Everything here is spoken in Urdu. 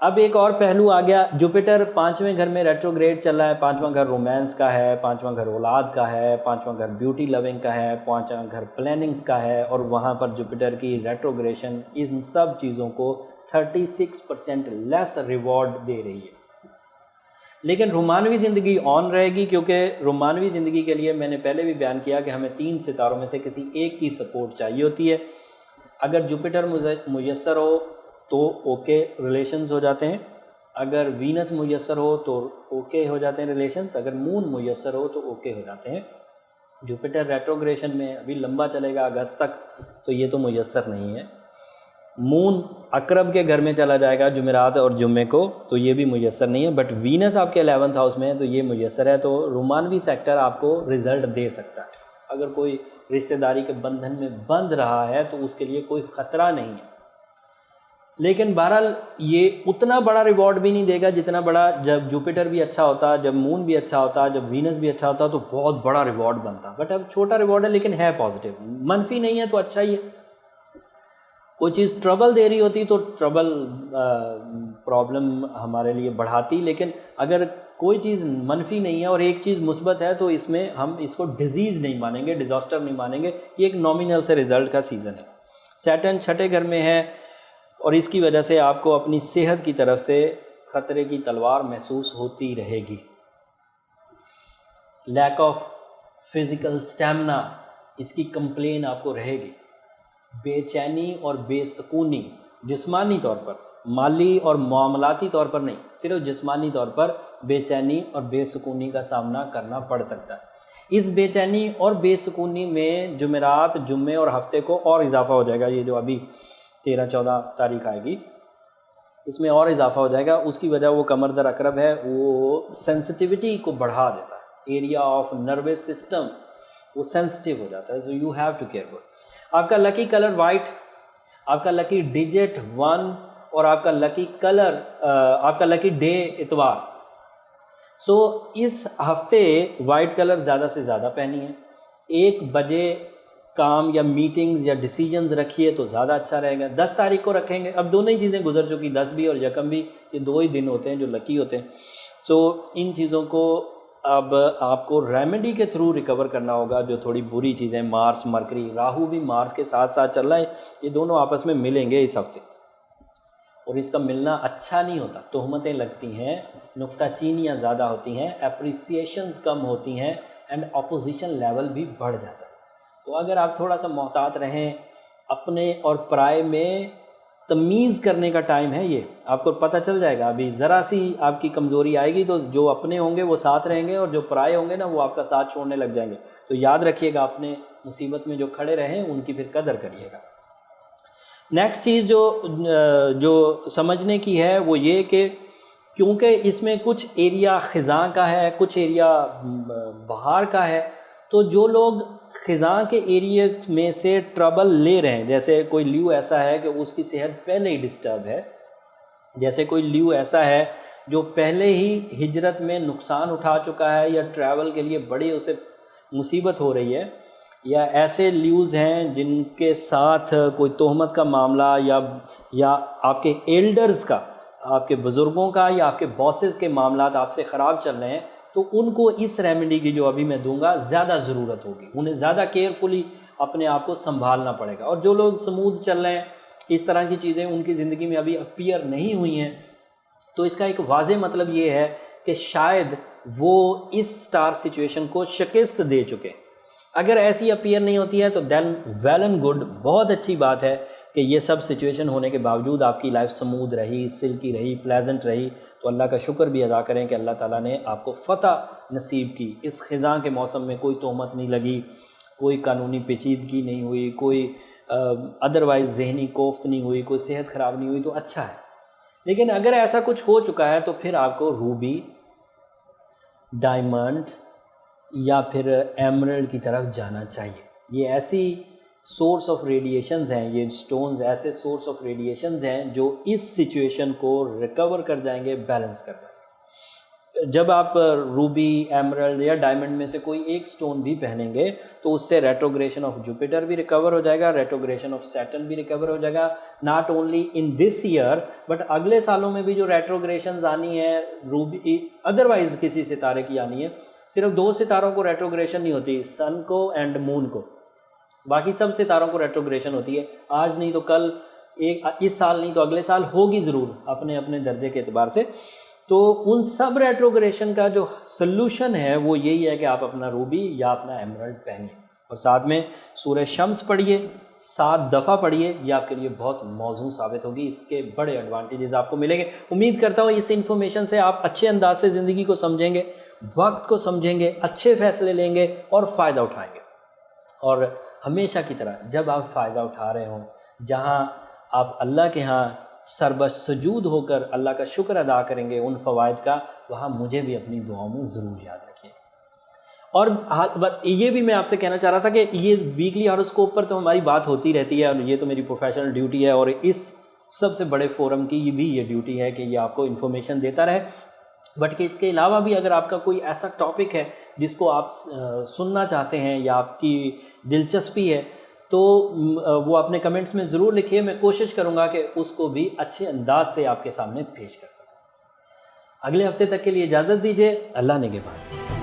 اب ایک اور پہلو آ گیا، جوپیٹر 5ویں گھر میں ریٹروگریڈ چل رہا ہے. 5واں گھر رومانس کا ہے، 5واں گھر اولاد کا ہے، 5واں گھر بیوٹی لونگ کا ہے، 5واں گھر پلاننگز کا ہے، اور وہاں پر جوپیٹر کی ریٹروگریشن ان سب چیزوں کو 36% لیس ریوارڈ دے رہی ہے. لیکن رومانوی زندگی آن رہے گی، کیونکہ رومانوی زندگی کے لیے میں نے پہلے بھی بیان کیا کہ ہمیں 3 ستاروں میں سے کسی ایک کی سپورٹ چاہیے ہوتی ہے. اگر جوپیٹر میسر ہو تو اوکے ریلیشنز ہو جاتے ہیں، اگر وینس میسر ہو تو اوکے ہو جاتے ہیں ریلیشنز، اگر مون میسر ہو تو اوکے ہو جاتے ہیں. جوپیٹر ریٹروگریشن میں ابھی لمبا چلے گا اگست تک، تو یہ تو میسر نہیں ہے. مون عقرب کے گھر میں چلا جائے گا جمعرات اور جمعے کو، تو یہ بھی میسر نہیں ہے. بٹ وینس آپ کے 11th ہاؤس میں ہے تو یہ میسر ہے. تو رومانوی سیکٹر آپ کو رزلٹ دے سکتا ہے. اگر کوئی رشتہ داری کے بندھن میں بندھ رہا ہے تو اس کے لیے کوئی خطرہ نہیں ہے. لیکن بہرحال یہ اتنا بڑا ریوارڈ بھی نہیں دے گا جتنا بڑا جب جوپیٹر بھی اچھا ہوتا، جب مون بھی اچھا ہوتا، جب وینس بھی اچھا ہوتا تو بہت بڑا ریوارڈ بنتا. بٹ اب چھوٹا ریوارڈ ہے لیکن ہے پازیٹیو، منفی نہیں ہے تو اچھا ہی ہے. کوئی چیز ٹربل دے رہی ہوتی تو ٹربل پرابلم ہمارے لیے بڑھاتی، لیکن اگر کوئی چیز منفی نہیں ہے اور ایک چیز مثبت ہے تو اس میں ہم اس کو ڈیزیز نہیں مانیں گے، ڈیزاسٹر نہیں مانیں گے. یہ ایک نامینل سے رزلٹ کا سیزن ہے. سیٹرن 6 گھر میں ہے اور اس کی وجہ سے آپ کو اپنی صحت کی طرف سے خطرے کی تلوار محسوس ہوتی رہے گی. لیک آف فزیکل اسٹیمنا، اس کی کمپلین آپ کو رہے گی. بے چینی اور بے سکونی، جسمانی طور پر، مالی اور معاملاتی طور پر نہیں، صرف جسمانی طور پر بے چینی اور بے سکونی کا سامنا کرنا پڑ سکتا ہے. اس بے چینی اور بے سکونی میں جمعرات، جمعے اور ہفتے کو اور اضافہ ہو جائے گا. یہ جو ابھی 13-14 تاریخ آئے گی اس میں اور اضافہ ہو جائے گا. اس کی وجہ وہ کمر در عقرب ہے، وہ سینسٹیوٹی کو بڑھا دیتا ہے. ایریا آف نروس سسٹم وہ سینسٹیو ہو جاتا ہے. So you have to careful. آپ کا لکی کلر وائٹ، آپ کا لکی ڈیجٹ 1 اور آپ کا لکی کلر، آپ کا لکی ڈے اتوار. سو اس ہفتے وائٹ کلر زیادہ سے زیادہ پہنی ہے. 1 بجے کام یا میٹنگز یا ڈیسیجنز رکھیے تو زیادہ اچھا رہے گا. 10 تاریخ کو رکھیں گے. اب دونوں ہی چیزیں گزر چکی، 10 بھی اور یکم بھی، یہ 2 ہی دن ہوتے ہیں جو لکی ہوتے ہیں. سو ان چیزوں کو اب آپ کو ریمیڈی کے تھرو ریکور کرنا ہوگا. جو تھوڑی بری چیزیں، مارس مرکری، راہو بھی مارس کے ساتھ ساتھ چل رہا ہے، یہ دونوں آپس میں ملیں گے اس ہفتے، اور اس کا ملنا اچھا نہیں ہوتا. تہمتیں لگتی ہیں، نکتہ چینیاں زیادہ ہوتی ہیں، اپریسیشنز کم ہوتی ہیں، اینڈ اپوزیشن لیول بھی بڑھ جاتا ہے. تو اگر آپ تھوڑا سا محتاط رہیں، اپنے اور پرائے میں تمیز کرنے کا ٹائم ہے. یہ آپ کو پتہ چل جائے گا. ابھی ذرا سی آپ کی کمزوری آئے گی تو جو اپنے ہوں گے وہ ساتھ رہیں گے، اور جو پرائے ہوں گے نا وہ آپ کا ساتھ چھوڑنے لگ جائیں گے. تو یاد رکھیے گا، اپنے مصیبت میں جو کھڑے رہیں ان کی پھر قدر کریے گا. نیکسٹ چیز جو سمجھنے کی ہے وہ یہ کہ کیونکہ اس میں کچھ ایریا خزاں کا ہے، کچھ ایریا بہار کا ہے، تو جو لوگ خزاں کے ایریا میں سے ٹربل لے رہے ہیں، جیسے کوئی لیو ایسا ہے کہ اس کی صحت پہلے ہی ڈسٹرب ہے، جیسے کوئی لیو ایسا ہے جو پہلے ہی ہجرت میں نقصان اٹھا چکا ہے یا ٹریول کے لیے بڑی اسے مصیبت ہو رہی ہے، یا ایسے لیوز ہیں جن کے ساتھ کوئی تہمت کا معاملہ یا آپ کے ایلڈرز کا، آپ کے بزرگوں کا یا آپ کے باسز کے معاملات آپ سے خراب چل رہے ہیں، تو ان کو اس ریمیڈی کی جو ابھی میں دوں گا زیادہ ضرورت ہوگی. انہیں زیادہ کیئرفلی اپنے آپ کو سنبھالنا پڑے گا. اور جو لوگ سموتھ چل رہے ہیں، اس طرح کی چیزیں ان کی زندگی میں ابھی اپیئر نہیں ہوئی ہیں، تو اس کا ایک واضح مطلب یہ ہے کہ شاید وہ اس سٹار سچویشن کو شکست دے چکے. اگر ایسی اپیئر نہیں ہوتی ہے تو دین ویل اینڈ گڈ، بہت اچھی بات ہے کہ یہ سب سچویشن ہونے کے باوجود آپ کی لائف سموتھ رہی، سلکی رہی، پلیزنٹ رہی. تو اللہ کا شکر بھی ادا کریں کہ اللہ تعالیٰ نے آپ کو فتح نصیب کی. اس خزاں کے موسم میں کوئی تہمت نہیں لگی، کوئی قانونی پیچیدگی نہیں ہوئی، کوئی ادروائز ذہنی کوفت نہیں ہوئی، کوئی صحت خراب نہیں ہوئی، تو اچھا ہے. لیکن اگر ایسا کچھ ہو چکا ہے تو پھر آپ کو روبی، ڈائمنڈ یا پھر ایمرلڈ کی طرف جانا چاہیے. یہ ایسی سورس آف ریڈیشنز ہیں، یہ سٹونز ایسے سورس آف ریڈیشنز ہیں جو اس سچویشن کو ریکور کر جائیں گے، بیلنس کر جائیں گے. جب آپ روبی، ایمرلڈ یا ڈائمنڈ میں سے کوئی ایک سٹون بھی پہنیں گے تو اس سے ریٹروگریشن آف جوپیٹر بھی ریکور ہو جائے گا، ریٹروگریشن آف سیٹرن بھی ریکور ہو جائے گا. Not only in this year but اگلے سالوں میں بھی جو ریٹروگریشنز آنی ہے روبی ادروائز کسی ستارے کی آنی ہے. صرف 2 ستاروں کو ریٹروگریشن نہیں ہوتی، سن کو اینڈ مون کو، باقی سب ستاروں کو ریٹروگریشن ہوتی ہے. آج نہیں تو کل، اس سال نہیں تو اگلے سال ہوگی ضرور، اپنے اپنے درجے کے اعتبار سے. تو ان سب ریٹروگریشن کا جو سلوشن ہے وہ یہی ہے کہ آپ اپنا روبی یا اپنا ایمرلڈ پہنیں اور ساتھ میں سورہ شمس پڑھیے، 7 دفعہ پڑھیے. یہ آپ کے لیے بہت موزوں ثابت ہوگی، اس کے بڑے ایڈوانٹیجز آپ کو ملیں گے. امید کرتا ہوں اس انفارمیشن سے آپ اچھے انداز سے زندگی کو سمجھیں گے، وقت کو سمجھیں گے، اچھے فیصلے لیں گے اور فائدہ اٹھائیں گے. اور ہمیشہ کی طرح جب آپ فائدہ اٹھا رہے ہوں، جہاں آپ اللہ کے ہاں سربسجود ہو کر اللہ کا شکر ادا کریں گے ان فوائد کا، وہاں مجھے بھی اپنی دعاؤں میں ضرور یاد رکھیں. اور یہ بھی میں آپ سے کہنا چاہ رہا تھا کہ یہ ویکلی ہاروسکوپ پر تو ہماری بات ہوتی رہتی ہے اور یہ تو میری پروفیشنل ڈیوٹی ہے، اور اس سب سے بڑے فورم کی یہ ڈیوٹی ہے کہ یہ آپ کو انفارمیشن دیتا رہے. بٹ کہ اس کے علاوہ بھی اگر آپ کا کوئی ایسا ٹاپک ہے جس کو آپ سننا چاہتے ہیں یا آپ کی دلچسپی ہے تو وہ اپنے کمنٹس میں ضرور لکھیے. میں کوشش کروں گا کہ اس کو بھی اچھے انداز سے آپ کے سامنے پیش کر سکوں. اگلے ہفتے تک کے لیے اجازت دیجیے. اللہ نگہبان.